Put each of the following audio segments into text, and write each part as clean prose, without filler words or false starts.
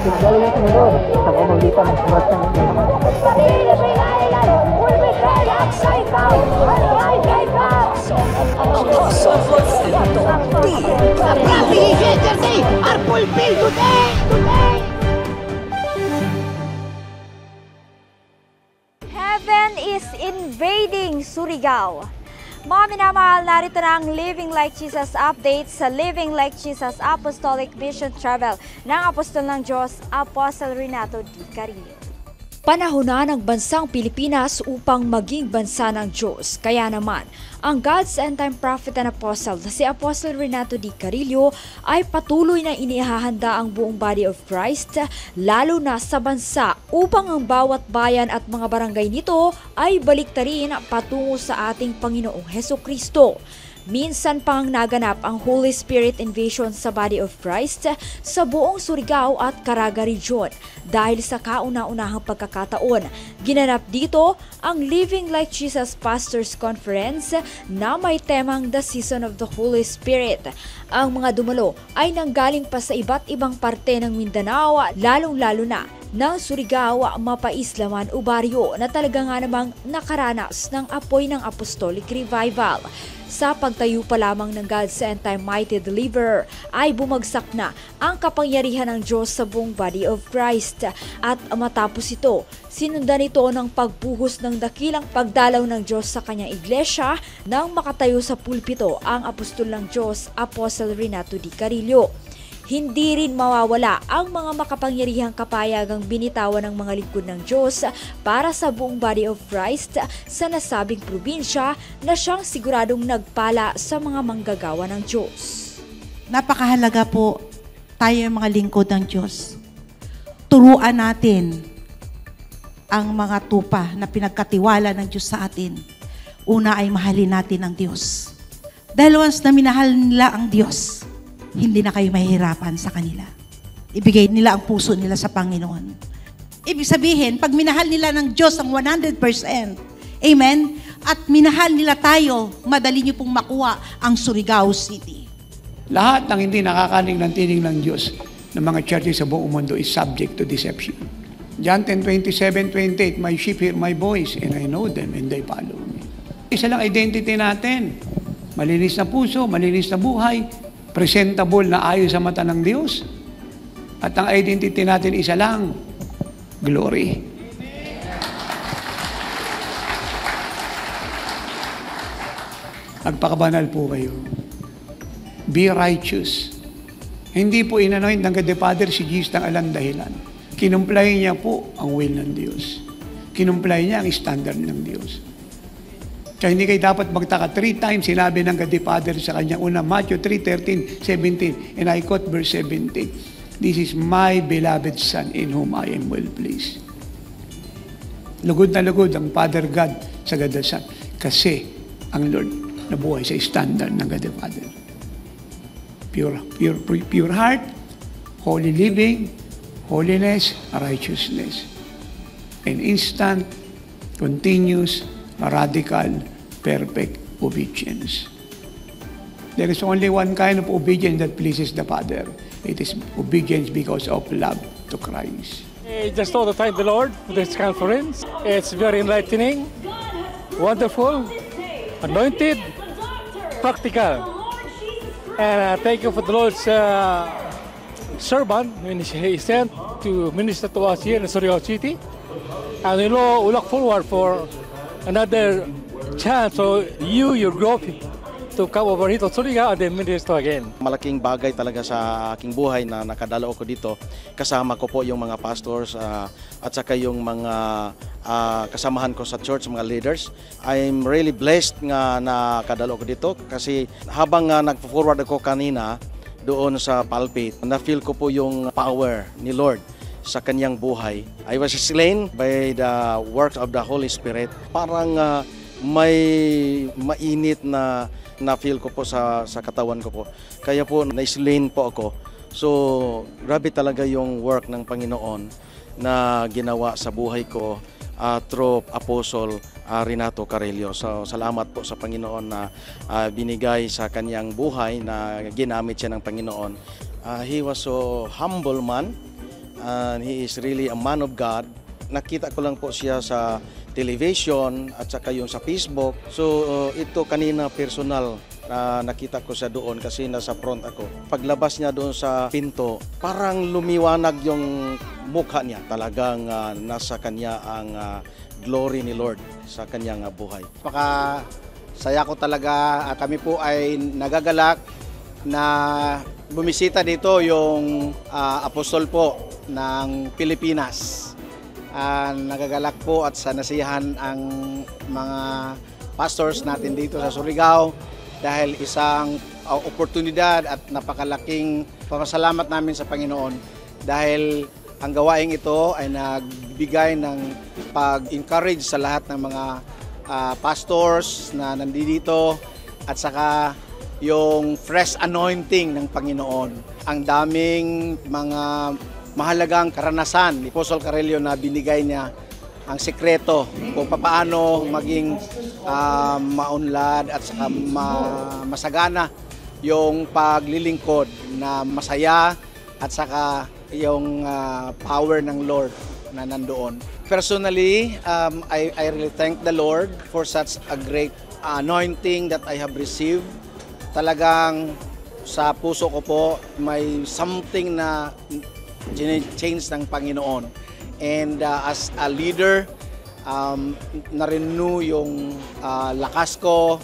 Galing ang sunod sa pamamagitan ng surat ng inyong mga Heaven is invading Surigao. Mga minamahal, narito na ang Living Like Jesus update sa Living Like Jesus Apostolic Mission Travel ng Apostol ng Diyos, Apostle Renato D. Carillo. Panahon na ng bansang Pilipinas upang maging bansa ng Diyos. Kaya naman, ang God's End Time Prophet and Apostle na si Apostle Renato D. Carillo ay patuloy na inihahanda ang buong body of Christ, lalo na sa bansa, upang ang bawat bayan at mga barangay nito ay baliktarin patungo sa ating Panginoong Hesukristo. Minsan pang naganap ang Holy Spirit invasion sa body of Christ sa buong Surigao at Caraga Region. Dahil sa kauna-unahang pagkakataon, ginanap dito ang Living Like Jesus Pastors Conference na may temang The Season of the Holy Spirit. Ang mga dumalo ay nanggaling pa sa iba't ibang parte ng Mindanao, lalong-lalo na ng Surigao, Mapaislaman o Baryo na talaga nga namang nakaranas ng apoy ng Apostolic Revival. Sa pagtayo pa lamang ng God's End Time Mighty Deliverer ay bumagsak na ang kapangyarihan ng Diyos sa buong body of Christ. At matapos ito, sinundan ito ng pagbuhos ng dakilang pagdalaw ng Diyos sa kanyang iglesia nang makatayo sa pulpito ang Apostol ng Diyos, Apostle Renato D. Carillo. Hindi rin mawawala ang mga makapangyarihang kapayagang binitawan ng mga lingkod ng Diyos para sa buong body of Christ sa nasabing probinsya na siyang siguradong nagpala sa mga manggagawa ng Diyos. Napakahalaga po tayo yung mga lingkod ng Diyos. Turuan natin ang mga tupa na pinagkatiwala ng Diyos sa atin. Una ay mahalin natin ang Diyos. Dahil once na minahal nila ang Diyos, hindi na kayo mahihirapan sa kanila. Ibigay nila ang puso nila sa Panginoon. Ibig sabihin, pag minahal nila ng Diyos ang 100%, amen, at minahal nila tayo, madali niyo pong makuha ang Surigao City. Lahat ng hindi nakakanig ng tinig ng Diyos ng mga churches sa buong mundo is subject to deception. John 10:27-28, My sheep hear my voice, and I know them, and they follow me. Isa lang identity natin. Malinis na puso, malinis na buhay, presentable na ayon sa mata ng Diyos. At ang identity natin isa lang, glory. Magpakabanal po kayo. Be righteous. Hindi po inanoint ng God the Father si Jesus ng alang dahilan. Kinumplay niya po ang will ng Diyos. Kinumplay niya ang standard ng Diyos. Kaya hindi kayo dapat magtaka. 3 times sinabi ng God the Father sa kanya. Una, Matthew 3:13-17. And I quote verse 17. This is my beloved Son in whom I am well pleased. Lugod na lugod ang Father God sa God the Son. Kasi ang Lord nabuhay sa standard ng God the Father. Pure heart, holy living, holiness, righteousness. And instant, continuous, radical, perfect obedience. There is only one kind of obedience that pleases the Father. It is obedience because of love to Christ. Just all the thank the Lord for this conference. It's very enlightening, wonderful, anointed, practical. And thank you for the Lord's servant when He sent to minister to us here in Surigao City. And we look forward for another chance for your group to come over here to Surigao and then minister again. Malaking bagay talaga sa aking buhay na nakadalo ako dito. Kasama ko po yung mga pastors at saka yung mga kasamahan ko sa church, mga leaders. I'm really blessed nga nakadalo ako dito kasi habang nag-forward ako kanina doon sa pulpit, na-feel ko po yung power ni Lord sa kanyang buhay. I was slain by the works of the Holy Spirit. Parang may mainit na feel ko po sa katawan ko po. Kaya po na-slain po ako. So grabe talaga yung work ng Panginoon na ginawa sa buhay ko through Apostle Renato Carillo. So salamat po sa Panginoon na binigay sa kanyang buhay na ginamit siya ng Panginoon. He was so humble man. and he is really a man of God. Nakita ko lang po siya sa television at saka yung sa Facebook. So ito kanina personal na nakita ko siya doon kasi nasa front ako. Paglabas niya doon sa pinto, parang lumiwanag yung mukha niya. Talagang nasa kanya ang glory ni Lord sa kanyang buhay. Saya ko talaga. Kami po ay nagagalak na bumisita dito yung apostol po ng Pilipinas. Nagagalak po at sanasihan ang mga pastors natin dito sa Surigao dahil isang oportunidad at napakalaking pasalamat namin sa Panginoon dahil ang gawaing ito ay nagbigay ng pag-encourage sa lahat ng mga pastors na nandito at saka yung fresh anointing ng Panginoon. Ang daming mga mahalagang karanasan ni Apostle Carelio na binigay niya ang sekreto kung paano maging maunlad at saka masagana yung paglilingkod na masaya at saka yung power ng Lord na nandoon. Personally, I really thank the Lord for such a great anointing that I have received. Talagang sa puso ko po may something na change ng Panginoon. And as a leader, na-renew yung lakas ko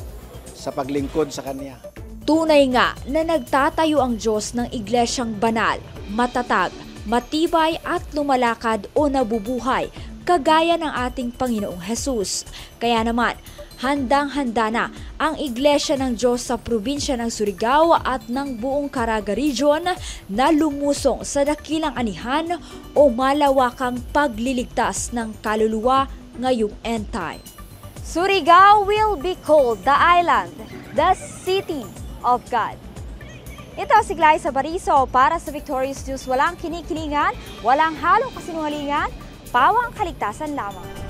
sa paglingkod sa Kanya. Tunay nga na nagtatayo ang Diyos ng iglesyang banal, matatag, matibay at lumalakad o nabubuhay kagaya ng ating Panginoong Hesus. Kaya naman, handang-handa na ang Iglesia ng Diyos sa probinsya ng Surigao at ng buong Caraga Region na lumusong sa dakilang anihan o malawakang pagliligtas ng kaluluwa ngayong end time. Surigao will be called the island, the city of God. Ito si Glyza Bariso para sa Victorious News. Walang kinikilingan, walang halong kasinungalingan, pawang kaligtasan lamang.